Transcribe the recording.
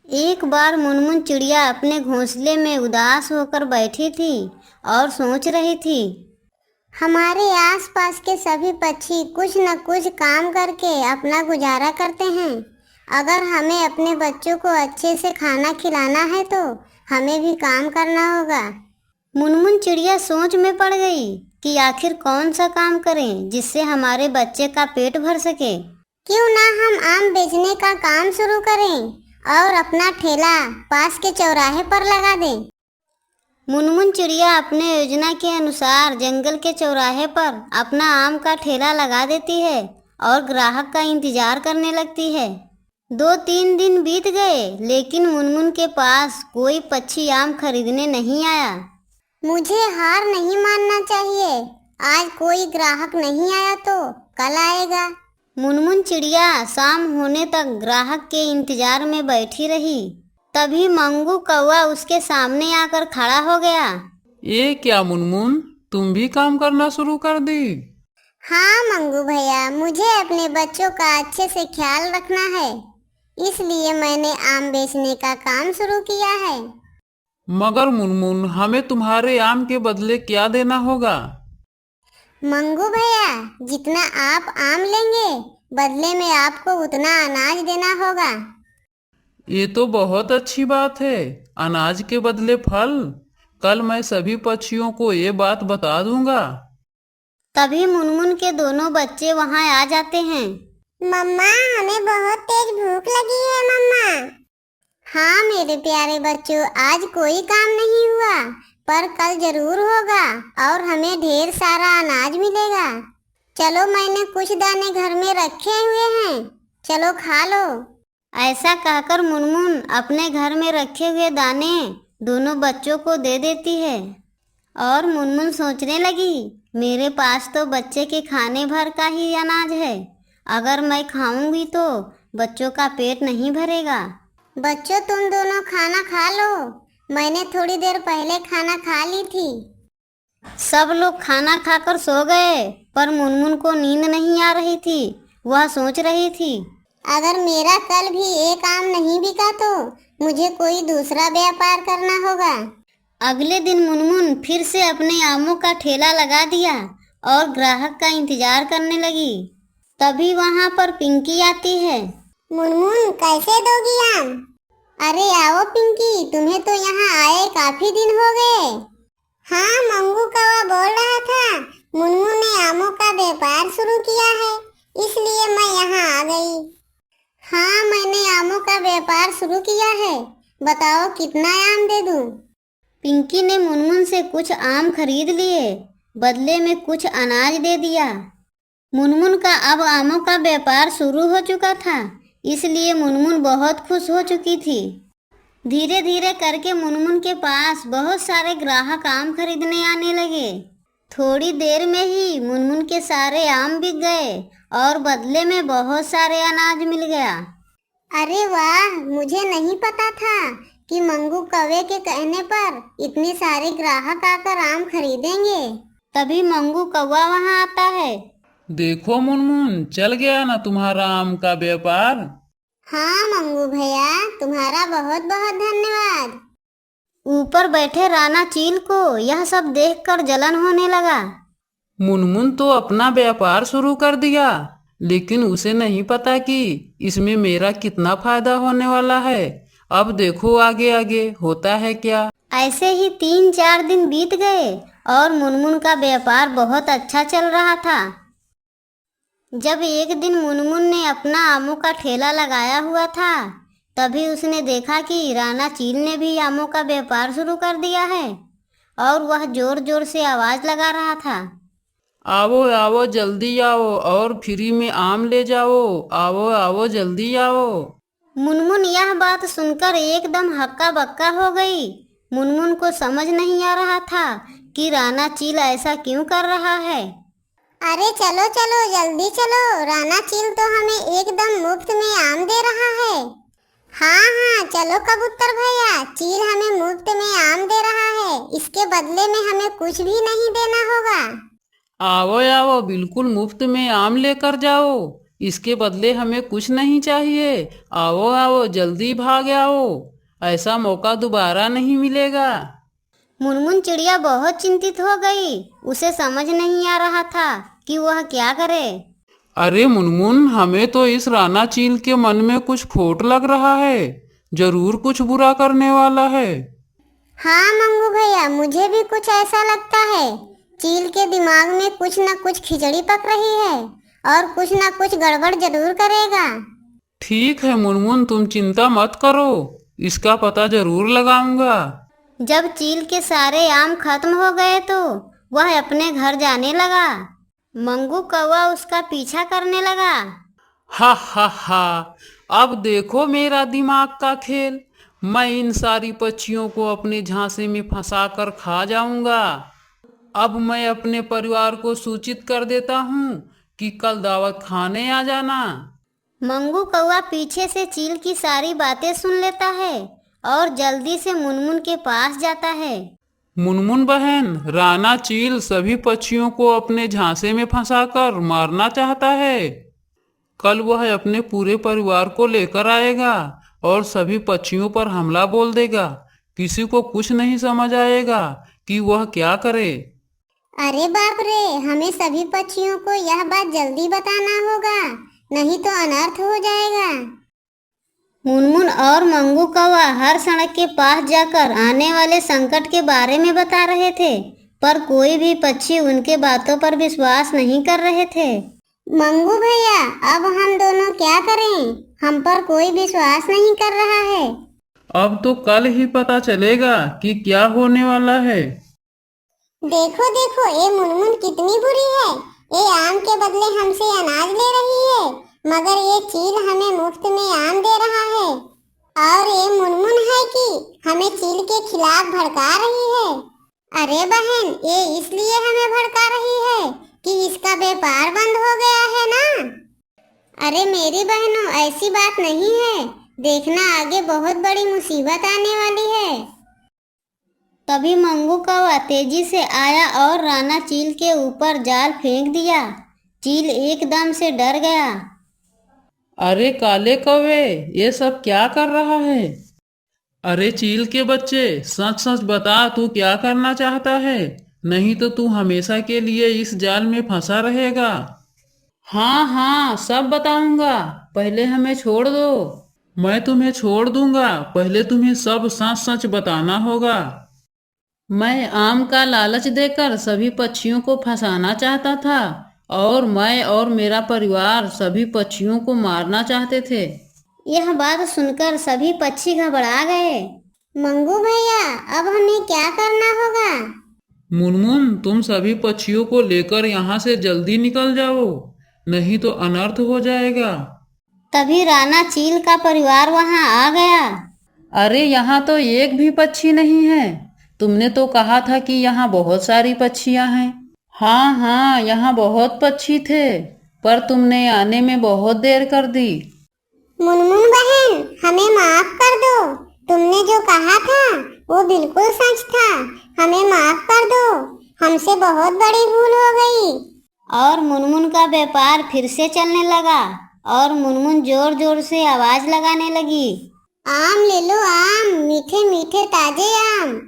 एक बार मुनमुन चिड़िया अपने घोंसले में उदास होकर बैठी थी और सोच रही थी। हमारे आसपास के सभी पक्षी कुछ न कुछ काम करके अपना गुजारा करते हैं। अगर हमें अपने बच्चों को अच्छे से खाना खिलाना है तो हमें भी काम करना होगा। मुनमुन चिड़िया सोच में पड़ गई कि आखिर कौन सा काम करें जिससे हमारे बच्चे का पेट भर सके। क्यों ना हम आम बेचने का काम शुरू करें और अपना ठेला पास के चौराहे पर लगा दें। मुनमुन चिड़िया अपने योजना के अनुसार जंगल के चौराहे पर अपना आम का ठेला लगा देती है और ग्राहक का इंतजार करने लगती है। 2-3 दिन बीत गए लेकिन मुनमुन के पास कोई पक्षी आम खरीदने नहीं आया। मुझे हार नहीं मानना चाहिए। आज कोई ग्राहक नहीं आया तो कल आएगा। मुनमुन चिड़िया शाम होने तक ग्राहक के इंतजार में बैठी रही। तभी मंगू कौवा उसके सामने आकर खड़ा हो गया। ये क्या मुनमुन, तुम भी काम करना शुरू कर दी? हाँ मंगू भैया, मुझे अपने बच्चों का अच्छे से ख्याल रखना है, इसलिए मैंने आम बेचने का काम शुरू किया है। मगर मुनमुन, हमें तुम्हारे आम के बदले क्या देना होगा? मंगू भैया, जितना आप आम लेंगे बदले में आपको उतना अनाज देना होगा। ये तो बहुत अच्छी बात है। अनाज के बदले फल। कल मैं सभी पक्षियों को ये बात बता दूंगा। तभी मुनमुन के दोनों बच्चे वहां आ जाते हैं। मम्मा, हमें बहुत तेज भूख लगी है मम्मा। हाँ मेरे प्यारे बच्चों, आज कोई काम नहीं हुआ पर कल जरूर होगा और हमें ढेर सारा अनाज मिलेगा। चलो, मैंने कुछ दाने घर में रखे हुए हैं, चलो खा लो। ऐसा कहकर मुनमुन अपने घर में रखे हुए दाने दोनों बच्चों को दे देती है और मुनमुन सोचने लगी, मेरे पास तो बच्चे के खाने भर का ही अनाज है। अगर मैं खाऊंगी तो बच्चों का पेट नहीं भरेगा। बच्चों, तुम दोनों खाना खा लो, मैंने थोड़ी देर पहले खाना खा ली थी। सब लोग खाना खाकर सो गए पर मुनमुन को नींद नहीं आ रही थी। वह सोच रही थी, अगर मेरा कल भी एक आम नहीं बिका तो मुझे कोई दूसरा व्यापार करना होगा। अगले दिन मुनमुन फिर से अपने आमों का ठेला लगा दिया और ग्राहक का इंतजार करने लगी। तभी वहां पर पिंकी आती है। मुनमुन, कैसे दोगी आम? अरे आओ पिंकी, तुम्हें तो यहाँ आए काफी दिन हो गए। हाँ, मंगू कौवा बोल रहा था मुनमुन ने आमों का व्यापार शुरू किया है, इसलिए मैं यहाँ आ गई। हाँ, मैंने आमों का व्यापार शुरू किया है, बताओ कितना आम दे दूँ? पिंकी ने मुनमुन से कुछ आम खरीद लिए, बदले में कुछ अनाज दे दिया। मुनमुन का अब आमों का व्यापार शुरू हो चुका था, इसलिए मुनमुन बहुत खुश हो चुकी थी। धीरे धीरे करके मुनमुन के पास बहुत सारे ग्राहक आम खरीदने आने लगे। थोड़ी देर में ही मुनमुन के सारे आम बिक गए और बदले में बहुत सारे अनाज मिल गया। अरे वाह, मुझे नहीं पता था कि मंगू कौवे के कहने पर इतने सारे ग्राहक आकर आम खरीदेंगे। तभी मंगू कौवा वहां आता है। देखो मुनमुन, चल गया ना तुम्हारा आम का व्यापार। हाँ मंगू भैया, तुम्हारा बहुत बहुत धन्यवाद। ऊपर बैठे राणा चील को यह सब देखकर जलन होने लगा। मुनमुन तो अपना व्यापार शुरू कर दिया, लेकिन उसे नहीं पता कि इसमें मेरा कितना फायदा होने वाला है। अब देखो आगे आगे होता है क्या। ऐसे ही 3-4 दिन बीत गए और मुनमुन का व्यापार बहुत अच्छा चल रहा था। जब एक दिन मुनमुन ने अपना आमों का ठेला लगाया हुआ था, तभी उसने देखा कि राणा चील ने भी आमों का व्यापार शुरू कर दिया है और वह जोर जोर से आवाज लगा रहा था। आओ आओ जल्दी आओ और फ्री में आम ले जाओ, आओ आओ जल्दी आओ। मुनमुन यह बात सुनकर एकदम हक्का बक्का हो गई। मुनमुन को समझ नहीं आ रहा था कि राणा चील ऐसा क्यों कर रहा है। अरे चलो चलो जल्दी चलो, राणा चील तो हमें एकदम मुफ्त में आम दे रहा है। हाँ हाँ चलो कबूतर भैया, चील हमें मुफ्त में आम दे रहा है, इसके बदले में हमें कुछ भी नहीं देना होगा। आओ आओ बिल्कुल मुफ्त में आम लेकर जाओ, इसके बदले हमें कुछ नहीं चाहिए। आओ आओ, जल्दी भाग आओ, ऐसा मौका दोबारा नहीं मिलेगा। मुनमुन चिड़िया बहुत चिंतित हो गई। उसे समझ नहीं आ रहा था कि वह क्या करे। अरे मुनमुन, हमें तो इस राणा चील के मन में कुछ खोट लग रहा है। जरूर कुछ बुरा करने वाला है। हाँ मंगू भैया, मुझे भी कुछ ऐसा लगता है। चील के दिमाग में कुछ न कुछ खिचड़ी पक रही है और कुछ न कुछ गड़बड़ जरूर करेगा। ठीक है मुनमुन, तुम चिंता मत करो, इसका पता जरूर लगाऊंगा। जब चील के सारे आम खत्म हो गए तो वह अपने घर जाने लगा। मंगू कौवा उसका पीछा करने लगा। हा हा हा, अब देखो मेरा दिमाग का खेल। मैं इन सारी पक्षियों को अपने झांसे में फंसा कर खा जाऊंगा। अब मैं अपने परिवार को सूचित कर देता हूँ कि कल दावत खाने आ जाना। मंगू कौवा पीछे से चील की सारी बातें सुन लेता है और जल्दी से मुनमुन के पास जाता है। मुनमुन बहन, राणा चील सभी पक्षियों को अपने झांसे में फंसाकर मारना चाहता है। कल वह अपने पूरे परिवार को लेकर आएगा और सभी पक्षियों पर हमला बोल देगा। किसी को कुछ नहीं समझ आएगा कि वह क्या करे। अरे बाप रे, हमें सभी पक्षियों को यह बात जल्दी बताना होगा, नहीं तो अनर्थ हो जाएगा। मुनमुन और मंगू कौवा हर सड़क के पास जाकर आने वाले संकट के बारे में बता रहे थे, पर कोई भी पक्षी उनके बातों पर विश्वास नहीं कर रहे थे। मंगू भैया, अब हम दोनों क्या करें? हम पर कोई विश्वास नहीं कर रहा है। अब तो कल ही पता चलेगा कि क्या होने वाला है। देखो देखो, ये मुनमुन कितनी बुरी है। ये आम के बदले हमसे अनाज ले रही है, मगर ये चील हमें मुफ्त में आम दे रहा है। और ये मुनमुन है कि हमें चील के खिलाफ भड़का रही है। अरे बहन, ये इसलिए हमें भड़का रही है कि इसका व्यापार बंद हो गया है ना। अरे मेरी बहनों, ऐसी बात नहीं है। देखना, आगे बहुत बड़ी मुसीबत आने वाली है। तभी मंगू कौवा तेजी से आया और राणा चील के ऊपर जाल फेंक दिया। चील एकदम से डर गया। अरे काले कौवे, ये सब क्या कर रहा है? अरे चील के बच्चे, सच सच बता, तू क्या करना चाहता है? नहीं तो तू हमेशा के लिए इस जाल में फंसा रहेगा। हाँ हाँ, सब बताऊंगा, पहले हमें छोड़ दो। मैं तुम्हें छोड़ दूंगा, पहले तुम्हें सब सच सच बताना होगा। मैं आम का लालच देकर सभी पक्षियों को फंसाना चाहता था और मैं और मेरा परिवार सभी पक्षियों को मारना चाहते थे। यह बात सुनकर सभी पक्षी घबरा गए। मंगू भैया, अब हमें क्या करना होगा? मुनमुन, तुम सभी पक्षियों को लेकर यहाँ से जल्दी निकल जाओ, नहीं तो अनर्थ हो जाएगा। तभी राणा चील का परिवार वहाँ आ गया। अरे यहाँ तो एक भी पक्षी नहीं है। तुमने तो कहा था कि यहाँ बहुत सारी पक्षियाँ हैं। हाँ हाँ, यहाँ बहुत पक्षी थे, पर तुमने आने में बहुत देर कर दी। मुनमुन बहन, हमें माफ कर दो। तुमने जो कहा था वो बिल्कुल सच था। हमें माफ कर दो, हमसे बहुत बड़ी भूल हो गई। और मुनमुन का व्यापार फिर से चलने लगा और मुनमुन जोर जोर से आवाज लगाने लगी। आम ले लो आम, मीठे मीठे ताजे आम।